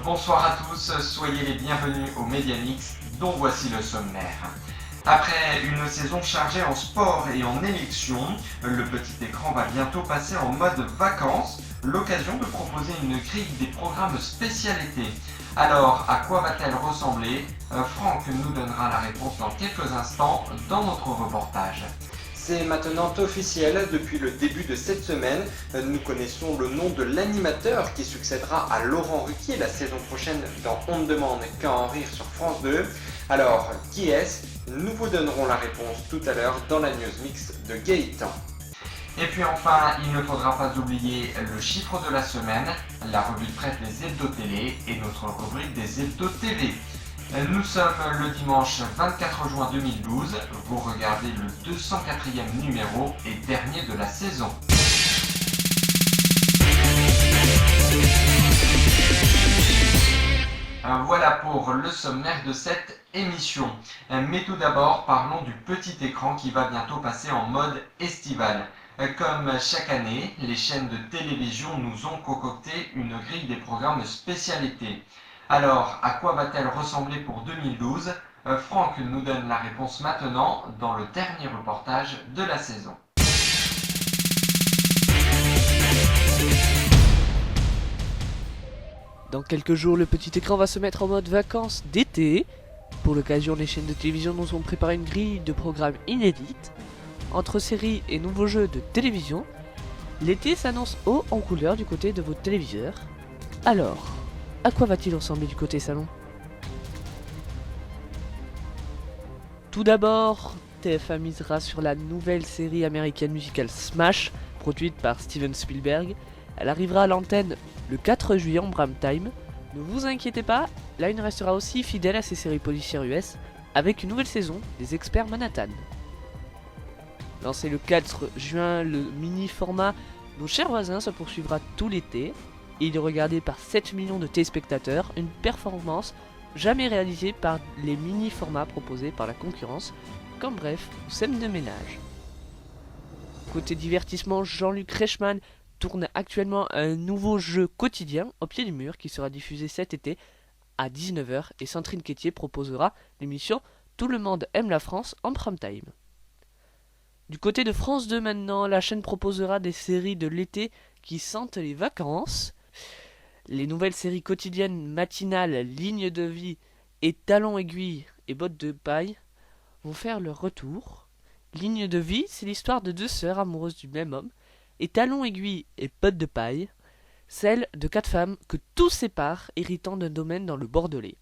Bonsoir à tous, soyez les bienvenus au Mediamix, dont voici le sommaire. Après une saison chargée en sport et en élections, le petit écran va bientôt passer en mode vacances, l'occasion de proposer une grille des programmes spécialités. Alors, à quoi va-t-elle ressembler? Franck nous donnera la réponse dans quelques instants dans notre reportage. C'est maintenant officiel, depuis le début de cette semaine, nous connaissons le nom de l'animateur qui succédera à Laurent Ruquier la saison prochaine dans On ne demande qu'à en rire sur France 2. Alors, qui est-ce? Nous vous donnerons la réponse tout à l'heure dans la news mix de Gaëtan. Et puis enfin, il ne faudra pas oublier le chiffre de la semaine, la revue de presse des hebdo télé et notre rubrique des hebdo TV. Nous sommes le dimanche 24 juin 2012, vous regardez le 204e numéro et dernier de la saison. Voilà pour le sommaire de cette émission. Mais tout d'abord, parlons du petit écran qui va bientôt passer en mode estival. Comme chaque année, les chaînes de télévision nous ont concocté une grille des programmes spécialités. Alors, à quoi va-t-elle ressembler pour 2012? Franck nous donne la réponse maintenant dans le dernier reportage de la saison. Dans quelques jours, le petit écran va se mettre en mode vacances d'été. Pour l'occasion, les chaînes de télévision nous ont préparé une grille de programmes inédite. Entre séries et nouveaux jeux de télévision, l'été s'annonce haut en couleur du côté de vos téléviseurs. Alors, à quoi va-t-il ressembler du côté salon? Tout d'abord, TF1 misera sur la nouvelle série américaine musicale Smash, produite par Steven Spielberg. Elle arrivera à l'antenne le 4 juillet en prime time. Ne vous inquiétez pas, Line restera aussi fidèle à ses séries policières US, avec une nouvelle saison des Experts Manhattan. Lancé le 4 juin, le mini-format Nos chers voisins se poursuivra tout l'été. Il est regardé par 7 millions de téléspectateurs, une performance jamais réalisée par les mini-formats proposés par la concurrence, comme Bref ou Scène de ménage. Côté divertissement, Jean-Luc Reichmann tourne actuellement un nouveau jeu quotidien au pied du mur qui sera diffusé cet été à 19h et Sandrine Quétier proposera l'émission Tout le monde aime la France en prime time. Du côté de France 2 maintenant, la chaîne proposera des séries de l'été qui sentent les vacances. Les nouvelles séries quotidiennes matinales Ligne de vie et Talons aiguilles et bottes de paille vont faire leur retour. Ligne de vie, c'est l'histoire de deux sœurs amoureuses du même homme, et Talons aiguilles et bottes de paille, celle de 4 femmes que tout sépare, héritant d'un domaine dans le Bordelais.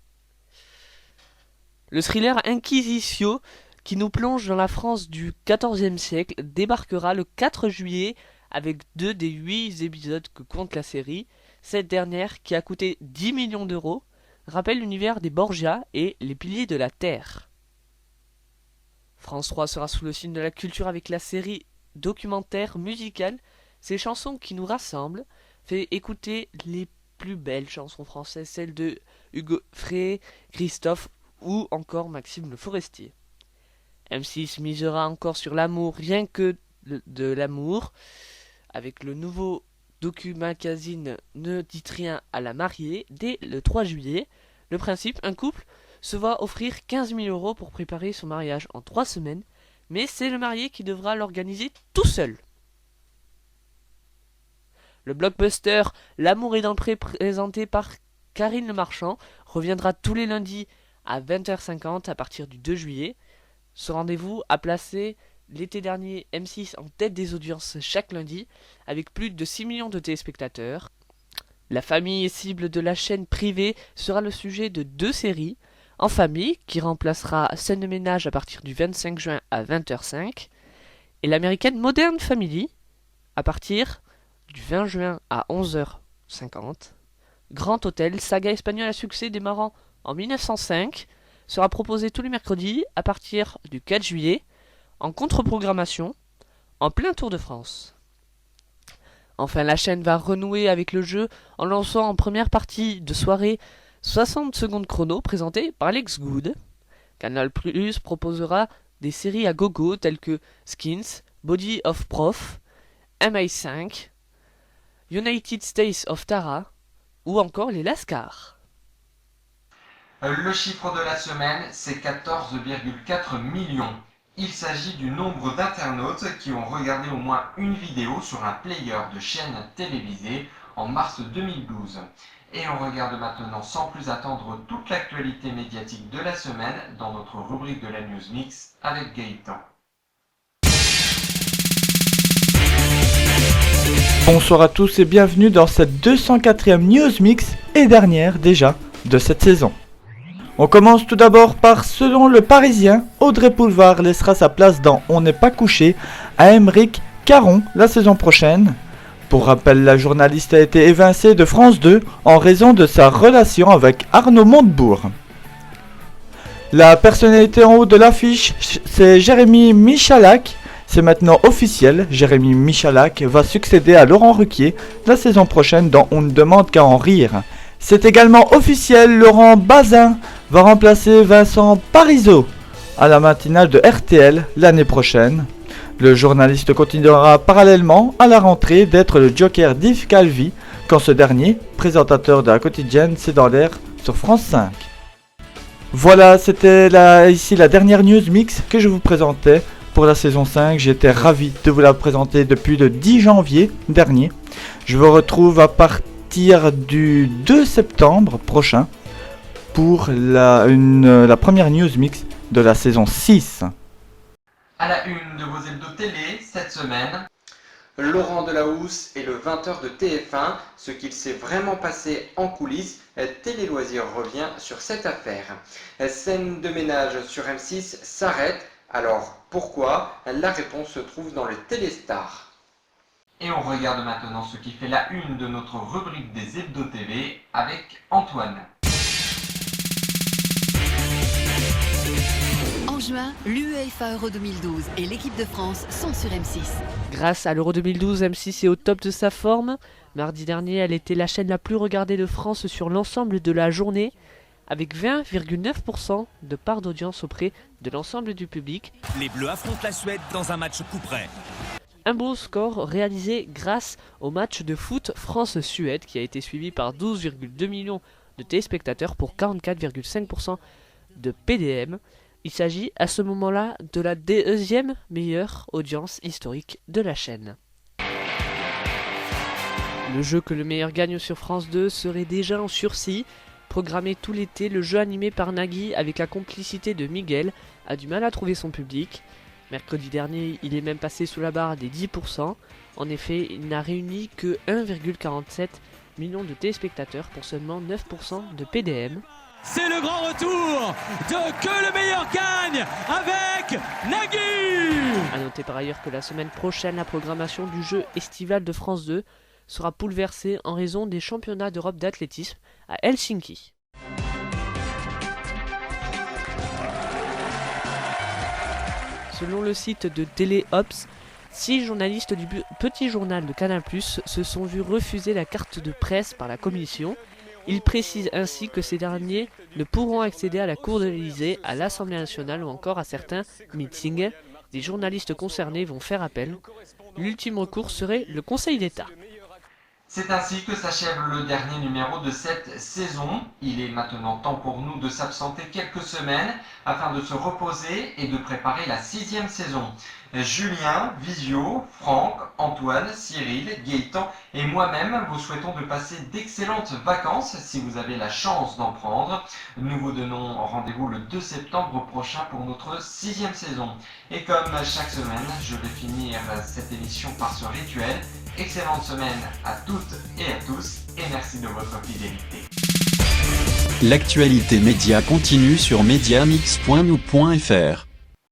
Le thriller Inquisitio, qui nous plonge dans la France du XIVe siècle, débarquera le 4 juillet avec 2 des 8 épisodes que compte la série. Cette dernière, qui a coûté 10 millions d'euros, rappelle l'univers des Borgia et les piliers de la Terre. France 3 sera sous le signe de la culture avec la série documentaire musicale Ces chansons qui nous rassemblent, fait écouter les plus belles chansons françaises, celles de Hugo Frey, Christophe ou encore Maxime Le Forestier. M6 misera encore sur l'amour, rien que de l'amour, avec le nouveau docu-magazine Ne dites rien à la mariée dès le 3 juillet. Le principe, un couple se voit offrir 15 000 euros pour préparer son mariage en 3 semaines, mais c'est le marié qui devra l'organiser tout seul. Le blockbuster L'amour est dans le pré, présenté par Karine Le Marchand, reviendra tous les lundis à 20h50 à partir du 2 juillet. Ce rendez-vous a placé l'été dernier M6 en tête des audiences chaque lundi, avec plus de 6 millions de téléspectateurs. La famille cible de la chaîne privée sera le sujet de 2 séries. En famille, qui remplacera Scène de ménage à partir du 25 juin à 20h05, et l'américaine Modern Family, à partir du 20 juin à 11h50. Grand Hôtel, saga espagnole à succès démarrant en 1905, sera proposé tous les mercredis à partir du 4 juillet, en contre-programmation, en plein Tour de France. Enfin, la chaîne va renouer avec le jeu en lançant en première partie de soirée 60 secondes chrono présenté par Alex Good. Canal Plus proposera des séries à gogo telles que Skins, Body of Prof, MI5, United States of Tara ou encore les Lascars. Le chiffre de la semaine, c'est 14,4 millions. Il s'agit du nombre d'internautes qui ont regardé au moins une vidéo sur un player de chaîne télévisée en mars 2012. Et on regarde maintenant sans plus attendre toute l'actualité médiatique de la semaine dans notre rubrique de la News Mix avec Gaëtan. Bonsoir à tous et bienvenue dans cette 204e News Mix et dernière déjà de cette saison. On commence tout d'abord par, selon le Parisien, Audrey Pulvar laissera sa place dans On n'est pas couché à Aymeric Caron la saison prochaine. Pour rappel, la journaliste a été évincée de France 2 en raison de sa relation avec Arnaud Montebourg. La personnalité en haut de l'affiche, c'est Jérémy Michalak. C'est maintenant officiel, Jérémy Michalak va succéder à Laurent Ruquier la saison prochaine dans On ne demande qu'à en rire. C'est également officiel, Laurent Bazin va remplacer Vincent Parisot à la matinale de RTL l'année prochaine. Le journaliste continuera parallèlement à la rentrée d'être le joker d'Yves Calvi quand ce dernier, présentateur de la quotidienne, c'est dans l'air sur France 5. Voilà, c'était ici la dernière news mix que je vous présentais pour la saison 5. J'étais ravi de vous la présenter depuis le 10 janvier dernier. Je vous retrouve à partir du 2 septembre prochain pour la première news mix de la saison 6. À la une de vos hebdos télé cette semaine, Laurent Delahousse et le 20h de TF1, ce qu'il s'est vraiment passé en coulisses, Télé Loisirs revient sur cette affaire. Scène de ménage sur M6 s'arrête, alors pourquoi? La réponse se trouve dans le Téléstar. Et on regarde maintenant ce qui fait la une de notre rubrique des hebdos TV avec Antoine. En juin, l'UEFA Euro 2012 et l'équipe de France sont sur M6. Grâce à l'Euro 2012, M6 est au top de sa forme. Mardi dernier, elle était la chaîne la plus regardée de France sur l'ensemble de la journée, avec 20,9% de part d'audience auprès de l'ensemble du public. Les Bleus affrontent la Suède dans un match coup près. Un beau score réalisé grâce au match de foot France-Suède qui a été suivi par 12,2 millions de téléspectateurs pour 44,5% de PDM. Il s'agit à ce moment-là de la deuxième meilleure audience historique de la chaîne. Le jeu que le meilleur gagne sur France 2 serait déjà en sursis. Programmé tout l'été, le jeu animé par Nagui avec la complicité de Miguel a du mal à trouver son public. Mercredi dernier, il est même passé sous la barre des 10%. En effet, il n'a réuni que 1,47 million de téléspectateurs pour seulement 9% de PDM. C'est le grand retour de Que le meilleur gagne avec Nagui. A noter par ailleurs que la semaine prochaine, la programmation du jeu estival de France 2 sera bouleversée en raison des championnats d'Europe d'athlétisme à Helsinki. Selon le site de Téléops, 6 journalistes du petit journal de Canal+ se sont vus refuser la carte de presse par la commission. Il précise ainsi que ces derniers ne pourront accéder à la cour de l'Elysée, à l'Assemblée nationale ou encore à certains meetings. Les journalistes concernés vont faire appel. L'ultime recours serait le Conseil d'État. C'est ainsi que s'achève le dernier numéro de cette saison. Il est maintenant temps pour nous de s'absenter quelques semaines afin de se reposer et de préparer la 6e saison. Julien, Visio, Franck, Antoine, Cyril, Gaëtan et moi-même vous souhaitons de passer d'excellentes vacances si vous avez la chance d'en prendre. Nous vous donnons rendez-vous le 2 septembre prochain pour notre 6e saison. Et comme chaque semaine, je vais finir cette émission par ce rituel. Excellente semaine à toutes et à tous et merci de votre fidélité. L'actualité média continue sur mediamix.nous.fr.